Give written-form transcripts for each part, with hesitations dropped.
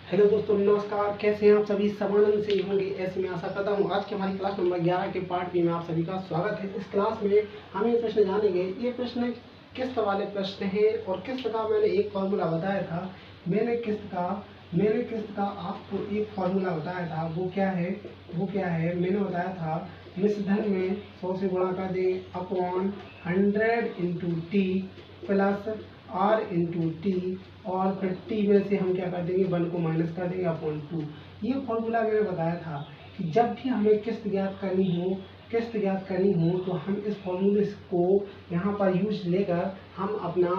Hello दोस्तों, नमस्कार। कैसे हैं आप सभी? समानंद से होंगे ऐसे मैं आशा करता हूँ। आज की हमारी क्लास नंबर 11 के पार्ट बी में आप सभी का स्वागत है। इस क्लास में हम ये प्रश्न जानेंगे, ये प्रश्न किस्त वाले प्रश्न हैं और किस्त का मैंने एक फॉर्मूला बताया था। मैंने किस्त का आपको एक फॉर्मूला बताया था। वो क्या है? मैंने बताया था मिश्रधन में 100 से गुणा कर दें upon 100 into T plus R into T, और फिर टी में से हम क्या कर देंगे, 1 को माइनस कर देंगे अपॉन 2। ये फॉर्मूला मैंने बताया था कि जब भी हमें किस्त ज्ञात करनी हो तो हम इस फॉर्मूले को यहाँ पर यूज लेकर हम अपना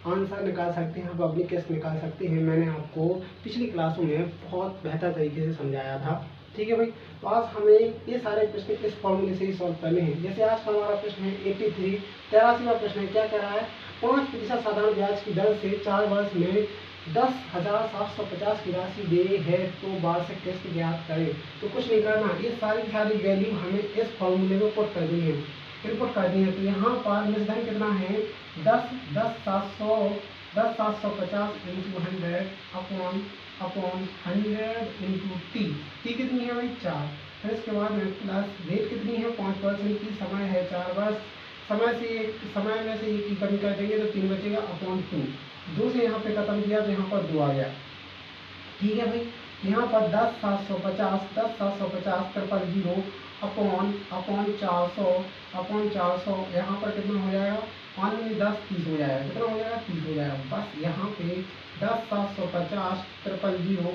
आंसर निकाल सकते हैं, हम अपनी किस्त निकाल सकते हैं। मैंने आपको पिछली क्लासों में बहुत बेहतर तरीके से समझाया था। ठीक है भाई, तो आज हमें ये सारे प्रश्न इस फॉर्मूले से ही सॉल्व करने हैं। जैसे आज का हमारा प्रश्न है 83वां प्रश्न है। क्या कह रहा है? 5% साधारण ब्याज की दर से 4 वर्ष में 10,750 की राशि दे है तो वार्षिक किस्त ज्ञात करें। तो कुछ नहीं करना, ये सारी वैल्यू हमें इस फॉर्मूले में पुट कर दी है, इनपुट कर दी है। तो यहाँ पर मिश्रधन कितना है? 10,750 into 100 upon 100 into T. T कितनी है भाई? 4। फिर इसके बाद में प्लस रेट कितनी है? 5% की। समय है 4 वर्ष। समय में से एक की कमी कर देंगे तो 3 बचेगा अपॉन 2 से यहाँ पे खत्म किया तो यहाँ पर 2 आ गया। ठीक है भाई, यहाँ पर 10,750 ट्रिपल जीरो अपॉन 400 यहाँ पर कितना हो जाएगा? 5 में 10 30 हो जाएगा। कितना हो जाएगा? 30 हो जाएगा। बस यहाँ पे 10,750 ट्रिपल जीरो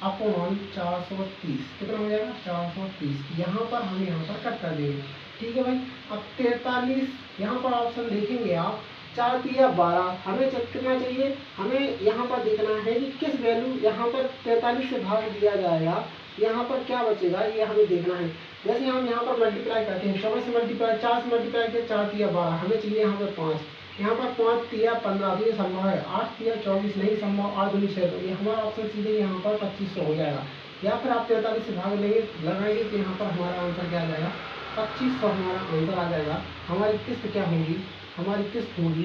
अपॉन 430 कितना हो जाएगा? 430। यहाँ पर हम कट कर देंगे। ठीक है भाई, अब 43 यहाँ पर ऑप्शन देखेंगे आप, 4 तिया 12। हमें कितना चाहिए? हमें यहाँ पर देखना है कि किस वैल्यू यहाँ पर 43 से भाग दिया जाएगा, यहाँ पर क्या बचेगा, ये हमें देखना है। जैसे हम यहाँ पर मल्टीप्लाई करते हैं, 4 से मल्टीप्लाई 4 तिया 12, हमें चाहिए यहाँ पर 5। यहाँ पर 5 तिया 15, तो ये संभव है। 8 तिया 24 नहीं संभव, 8 दूनी 6, तो ये हमारा ऑप्शन सीधे यहाँ पर 2500 हो जाएगा। या फिर आप 43 से भाग लगाएंगे तो यहाँ पर हमारा आंसर क्या आ जाएगा? 2500 हमारा आंसर आ जाएगा। हमारी किस्त क्या होगी? हमारी किस्त होगी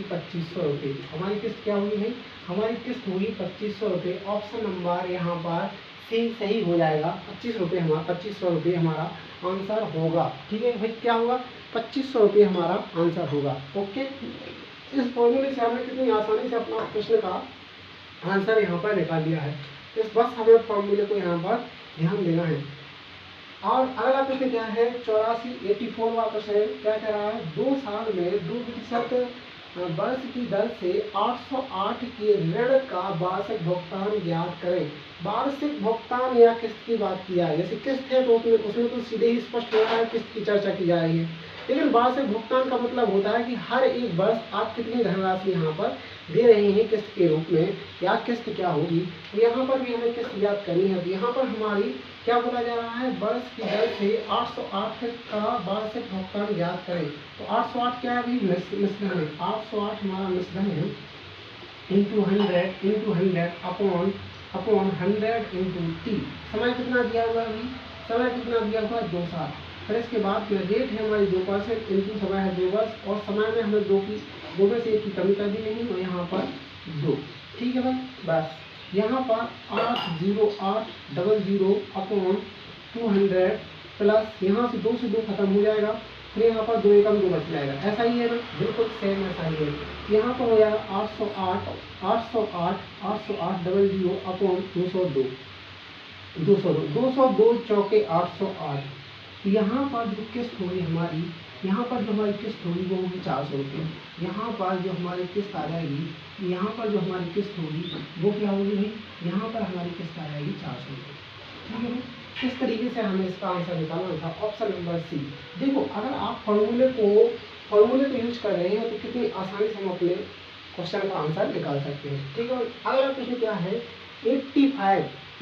2500 रुपये। हमारी किस्त क्या होगी भाई? हमारी किस्त होगी 2500 रुपये। ऑप्शन नंबर यहाँ पर सही हो जाएगा। 2500 रुपये हमारा आंसर होगा। ठीक है भाई, क्या होगा? 2500 रुपये हमारा आंसर होगा। ओके, इस फॉर्मूले से हमने कितनी आसानी से अपना प्रश्न का आंसर यहाँ पर निकाल लिया है। इस बस हमें फॉर्मूले को यहाँ पर ध्यान देना है। और अगला प्रश्न क्या है? 84वां प्रश्न है। क्या कह रहा है? 2 साल में 2% वर्ष की दर से 808 के ऋण का वार्षिक भुगतान ज्ञात करें। वार्षिक भुगतान या किस्त की बात की जाए, जैसे किस्त है तो उसमें तो सीधे ही स्पष्ट होता है किस्त की चर्चा की जा रही है। लेकिन वार्षिक भुगतान का मतलब होता है कि हर एक वर्ष आप कितनी धनराशि यहाँ पर दे रहे हैं किस्त के रूप में, या किस्त क्या होगी। तो यहाँ पर भी हमें किस्त ज्ञात करनी है। तो यहाँ पर हमारी क्या बोला जा रहा है? वर्ष की दर से 808 का वार्षिक भुगतान ज्ञात करें। तो 808 क्या है अभी? मिश्रधन है। 808 हमारा मिश्रधन है इंटू 100 अपॉन 100 इंटू टी। समय कितना दिया हुआ है अभी? समय कितना दिया हुआ है? 2 साल। फिर इसके बाद में रेट है हमारी 2% इंटू समय है 2 वर्ष, और समय में हमें 2 में से 1 की कमी कर दी नहीं, और यहाँ पर 2। ठीक है भाई, बस यहाँ पर 80800 अपॉन 200 प्लस यहाँ से 2 से 2 खत्म हो जाएगा। फिर यहाँ पर 2 एकम 2 बच जाएगा। ऐसा ही है ना? बिल्कुल सेम ऐसा ही है। यहाँ पर हो जाएगा 80800 अपॉन 202 चौके 808। यहाँ पर जो किस्त होगी हमारी, यहाँ पर जो हमारी किस्त होगी वो होगी 400 रुपये। यहाँ पर जो हमारी किस्त आ जाएगी, यहाँ पर जो हमारी किस्त होगी वो क्या होगी भाई? यहाँ पर हमारी किस्त आ जाएगी 400 रुपये। ठीक है भाई, इस तरीके से हमें इसका आंसर निकालना था। Option number C. देखो, अगर आप फॉर्मूले को यूज कर रहे हैं तो कितनी आसानी से हम अपने क्वेश्चन का आंसर निकाल सकते हैं। ठीक है भाई, अगला प्रश्न क्या है?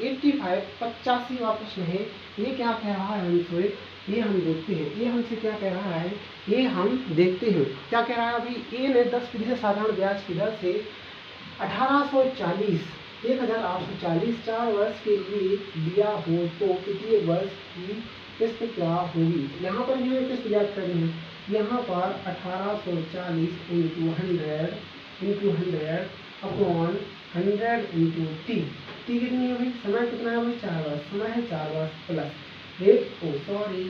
85वां प्रश्न है। ये क्या कह रहा है हमसे? ये हम देखते हैं। ये हमसे क्या कह रहा है? ये हम देखते हैं क्या कह रहा है। अभी ए ने 10% साधारण ब्याज की दर से 1840 4 वर्ष के लिए दिया हो तो कितने वर्ष की किस्त क्या होगी? यहाँ पर हमें किस्त ज्ञात करनी है। यहाँ पर 1840 into 100 upon 100 into T, T कितनी है भाई, समय कितना है भाई 4 वर्ष, समय है 4 वर्ष प्लस रेट, सॉरी,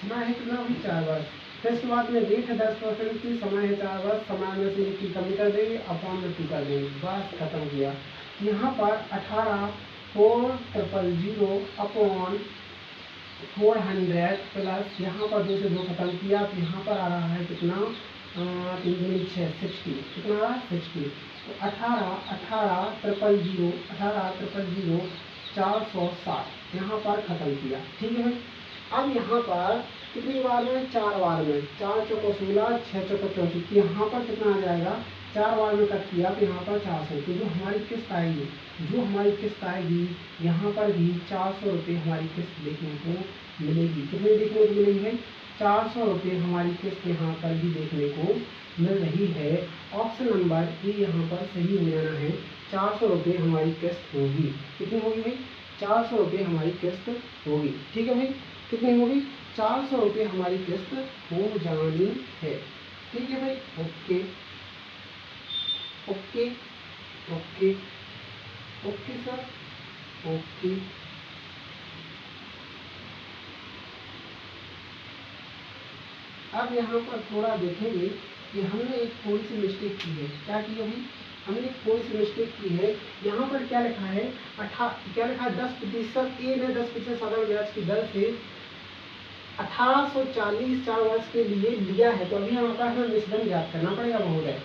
समय है कितना भाई 4 वर्ष, फिर इसके बाद में रेट है 10% की, समय है 4 वर्ष, समय में से टी कमी कर देंगे, अपॉन में टी कर देंगे, बस खत्म किया। यहाँ पर 18,400 अपॉन 400 प्लस यहाँ पर 2 से 2 खत्म किया, तो यहाँ पर आ रहा है कितना 3 दूनी 6, 60, कितना आ रहा है 60, तो 18,460 460 यहाँ पर खत्म किया, ठीक है भाई। अब यहाँ पर कितनी बार में, 4 बार में, 4 चौको 16, 6 चौको 64, यहाँ पर कितना आ जाएगा, 4 बार में कट किया तो यहाँ पर 400, तो जो हमारी किस्त आएगी, यहाँ पर भी 400 रुपये हमारी किस्त देखने को मिलेगी। कितनी देखने को मिलेगी भाई, 400 रुपये हमारी किस्त यहाँ पर भी देखने को मिल रही है। ऑप्शन नंबर ए यहाँ पर सही हो जाना है, 400 रुपये हमारी किस्त होगी। कितनी होगी भाई, 400 रुपये हमारी किस्त होगी, ठीक है भाई। कितनी होगी, 400 रुपये हमारी किस्त हो जानी है, ठीक है भाई। Okay okay okay okay sir, okay. अब यहाँ पर थोड़ा देखेंगे कि हमने एक थोड़ी सी मिस्टेक की है। क्या की अभी, हमने एक थोड़ी सी मिस्टेक की है। यहाँ पर क्या लिखा है, क्या लिखा है 10%, ए ने 10% साधारण ब्याज की दर से 1840 4 वर्ष के लिए लिया है, तो अभी हमारे पास हमें मिश्रण ज्ञात करना पड़ेगा महोदय।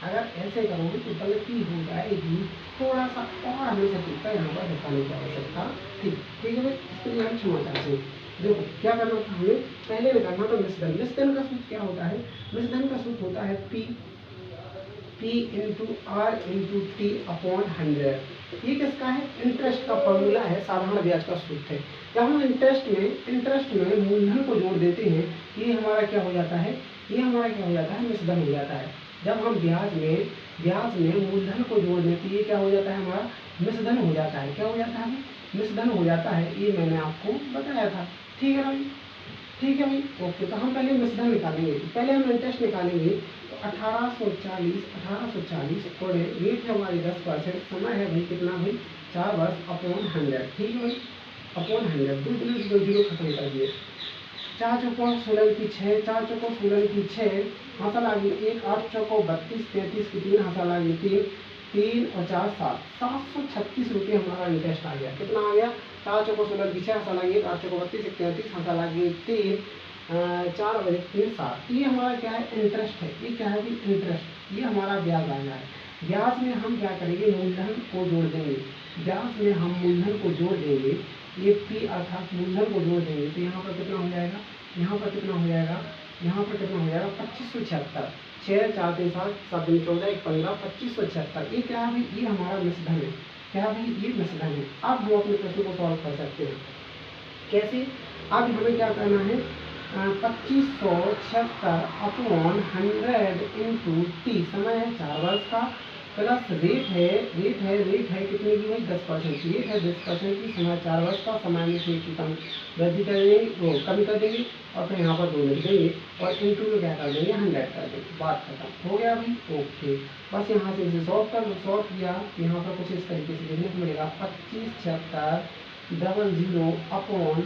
अगर ऐसे करोगे तो गलती हो जाएगी, थोड़ा सा और हमें सटीकता यहाँ पर दिखाने की आवश्यकता थी, ठीक है भाई। इसके लिए हम क्षमा चाहते हैं। देखो क्या करना था हमें, पहले निकालना था मिश्रण। मिश्रण का सूत्र क्या होता है, मिश्रण का सूत्र होता है P into R into T upon 100। ये किसका है, इंटरेस्ट का फॉर्मूला है, साधारण ब्याज का सूत्र है। जब हम इंटरेस्ट में मूलधन को जोड़ देते हैं, ये हमारा क्या हो जाता है, मिश्रण हो जाता है। जब हम ब्याज में मूलधन को जोड़ देते हैं, ये क्या हो जाता है, हमारा मिश्रण हो जाता है। क्या हो जाता है, मिश्रण हो जाता है। ये मैंने आपको बताया था, ठीक है भाई, ठीक है भाई। ओके, तो हम पहले मिश्रण निकालेंगे, पहले हम इंटरेस्ट निकालेंगे। तो 1840 और रेट है हमारी 10%, समय है भाई कितना भाई 4 वर्ष, अपॉन 100, ठीक है भाई, अपॉन 100, 2 जीरो खत्म कर दिए। 4 चौको 16 की 6, 4 चौको 16 की 6, हासिल आ गई 1, 8 चौको 32, 33 की 3, हासिल आ गई 3, 3 और 4 7, 736 रुपये हमारा इंटरेस्ट आ गया। कितना आ गया, 4 चौको 16 की 6, हासिल आ गई 8 चौको 32, 33, हासिल आ गई 3, 4 और 3 7। ये हमारा क्या है, इंटरेस्ट है। ये क्या है भी, इंटरेस्ट। ये हमारा ब्याज आना है। ब्याज में हम क्या करेंगे, मूलधन को जोड़ देंगे। ब्याज में हम मूलधन को जोड़ देंगे, ये P अर्थात मूलधन को जोड़ देंगे, तो यहाँ पर कितना हो जाएगा, यहाँ पर कितना हो जाएगा, 2576, 6 4 3 7 7 2 14 1 15, 2576। ये क्या है भाई, ये हमारा मिश्रण है। क्या भाई, ये मिश्रण है। अब हम अपने प्रश्न को सॉल्व कर सकते हैं। कैसे, अब हमें क्या करना है, 2576 अपॉन 100 इंटू टी, समय है 4 वर्ष का, प्लस रेट है कितने की भाई 10% की, रेट है 10% की, समय 4 वर्ष का, समय में से की कम वृद्धि कर देंगे, वो कमी कर देंगे, और फिर यहाँ पर 2 लिख देंगे, और इंटू में क्या कर देंगे 100 कर देंगे। बात खत्म हो गया भाई। ओके, बस यहाँ से इसे सॉल्व किया, यहाँ पर कुछ इस तरीके से देखने को मिलेगा, 2576 अपॉन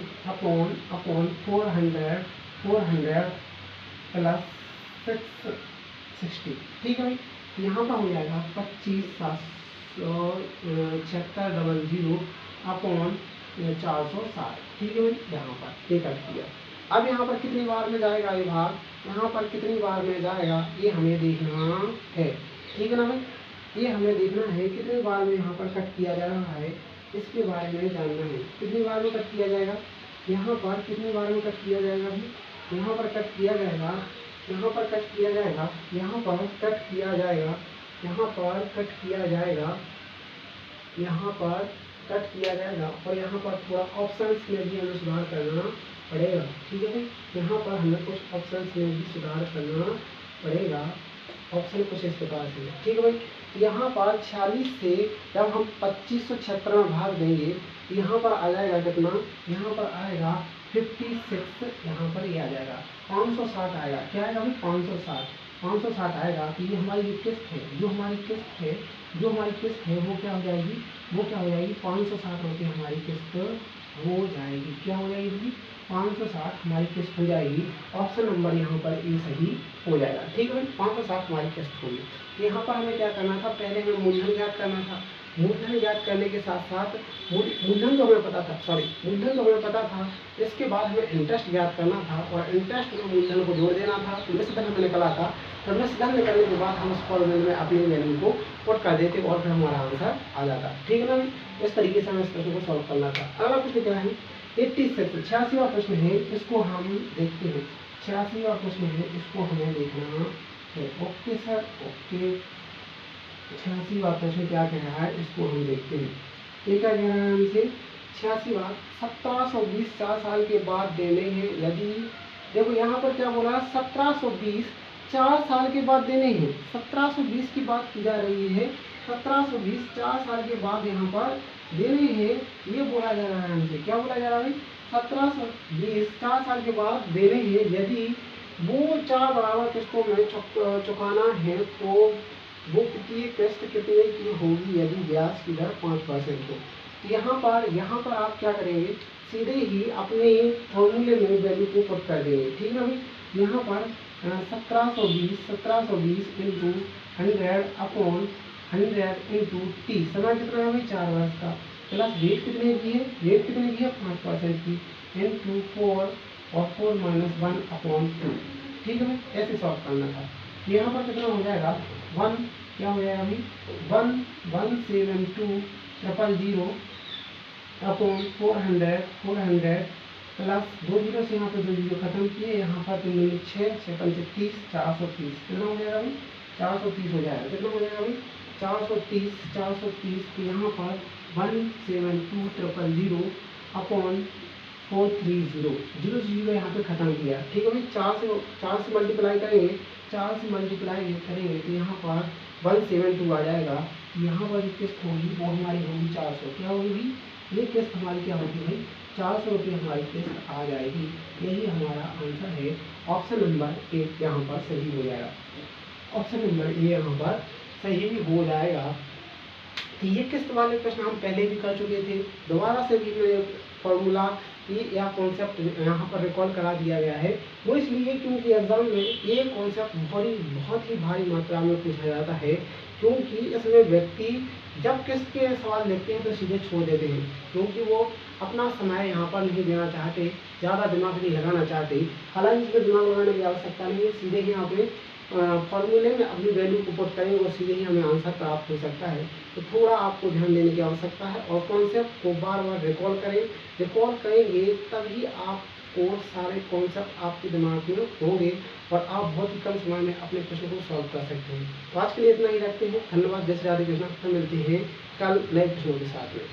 400 प्लस 660, ठीक है भाई। यहाँ पर हो जाएगा 25,776 अपॉन 460, ठीक है भाई। यहाँ पर ये कर दिया। अब यहाँ पर कितनी बार में जाएगा ये भाग, यहाँ पर कितनी बार में जाएगा ये हमें देखना है, ठीक है ना भाई। ये हमें देखना है कितनी बार में यहाँ पर कट किया जा रहा है, इसके बारे में जानना है। कितनी बार में कट किया जाएगा, यहाँ पर कितनी बार में कट किया जाएगा भाई, यहाँ पर कट किया जाएगा, यहाँ पर कट किया जाएगा, यहाँ पर कट किया जाएगा, यहाँ पर कट किया जाएगा, यहाँ पर कट किया जाएगा, और यहाँ पर थोड़ा ऑप्शंस में भी हमें सुधार करना पड़ेगा, ठीक है भाई। यहाँ पर हमें कुछ ऑप्शंस में भी सुधार करना पड़ेगा, ऑप्शन कुछ इस प्रकार से, ठीक है भाई। यहाँ पर 46 से जब हम 2576 में भाग देंगे, यहाँ पर आ जाएगा कितना, यहाँ पर आएगा 56, यहाँ पर ये आ जाएगा 560 आएगा। क्या आएगा भाई 560, 560 आएगा तो ये हमारी जो किस्त है वो क्या हो जाएगी, 560 रुपये हमारी किस्त हो जाएगी। क्या हो जाएगी? 560 हमारी किस्त हो जाएगी। ऑप्शन नंबर यहाँ पर ए सही हो जाएगा। ठीक है भाई, 560 हमारी किस्त होगी। यहाँ पर हमें क्या करना था, पहले हमें मूलधन ज्ञात करना था। मूलधन ज्ञात करने के साथ साथ मूलधन तो हमें पता था, इसके बाद हमें इंटरेस्ट ज्ञात करना था और इंटरेस्ट में मूलधन को जोड़ देना था। तो मिश्र धन हमें निकला था, तो मिश्र धन निकलने के बाद हम उस फॉर्मूले में अपनी वैल्यू को पुट कर देते और फिर हमारा आंसर आ जाता। ठीक है ना, इस तरीके से हमें इस प्रश्न को सॉल्व करना था। अगला प्रश्न क्या है, 86वां प्रश्न है, इसको हम देखते हैं। 86वां प्रश्न है, इसको हमें देखना है। Okay sir, okay. 86वां प्रश्न क्या कह रहा है, इसको हम देखते हैं। ये क्या कह रहा है हमसे, 86वां 1720 4 साल के बाद देने हैं यदि, देखो यहाँ पर क्या बोला, 1720 4 साल के बाद देने हैं। 1720 की बात की जा रही है, 1720 4 साल के बाद यहाँ पर देने हैं, ये बोला जा रहा है हमसे। क्या बोला जा रहा है, 1720 4 साल के बाद देने हैं यदि वो 4 बराबर किस्तों में चुकाना है तो वो कितनी किस्त कितने की होगी यदि ब्याज की दर 5% हो। यहाँ पर आप क्या करेंगे, सीधे ही अपने फॉर्मूले में वैल्यू को पुट कर देंगे। ठीक है भाई, यहाँ पर 1720 इंटू 100 अपॉन 100 इंटू टी, समय कितना है भाई 4 वर्ष का, प्लस रेट कितने की है 5% की, इंटू 4 और 4 माइनस 1 अपॉन 2। ठीक है भाई, ऐसे सॉल्व करना था। यहाँ पर कितना हो जाएगा, 1 क्या हो जाएगा अभी, 1172000 अपॉन 400 प्लस 2 जीरो से यहाँ पे 2 जीरो खत्म किए, यहाँ पर 6 6 30 430, कितना हो जाएगा अभी 430 हो जाएगा। कितना हो जाएगा अभी 430 तो यहाँ पर 17200 अपॉन 430, 0 0 यहाँ पे खत्म किया। ठीक है भाई, 4 से मल्टीप्लाई करेंगे, तो यहाँ पर 172 आ जाएगा। यहाँ पर किस्त होगी वो हमारी होगी 400, क्या होगी, ये किस्त हमारी क्या होगी भाई 400 रुपये हमारी किस्त आ जाएगी। यही हमारा आंसर है। ऑप्शन नंबर 1 यहाँ पर सही हो जाएगा। ऑप्शन नंबर ए यहाँ पर सही हो जाएगा। तो ये किस्त वाले प्रश्न हम पहले भी कर चुके थे, दोबारा से भी मैं फॉर्मूला या कॉन्सेप्ट यहाँ पर रिकॉर्ड करा दिया गया है। वो इसलिए क्योंकि एग्जाम में ये कॉन्सेप्ट बहुत ही भारी मात्रा में पूछा जाता है, क्योंकि इसमें व्यक्ति जब किस्त के सवाल लिखते हैं तो सीधे छोड़ देते हैं, क्योंकि वो अपना समय यहाँ पर नहीं देना चाहते, ज़्यादा दिमाग नहीं लगाना चाहते। हालांकि इसमें दिमाग लगाने की आवश्यकता नहीं है, सीधे ही यहाँ पे फॉर्मूले में अपनी वैल्यू को पुट करेंगे और सीधे ही हमें आंसर प्राप्त हो सकता है। तो थोड़ा आपको ध्यान देने की आवश्यकता है और कॉन्सेप्ट को बार बार रिकॉल करेंगे तभी आपको सारे कॉन्सेप्ट आपके दिमाग में होंगे और आप बहुत ही कम समय में अपने प्रश्न को सॉल्व कर सकते हैं। तो आज के लिए इतना ही रखते हैं। धन्यवाद। जैसे राधे कृष्ण, मिलते हैं कल नए प्रश्नों के साथ में।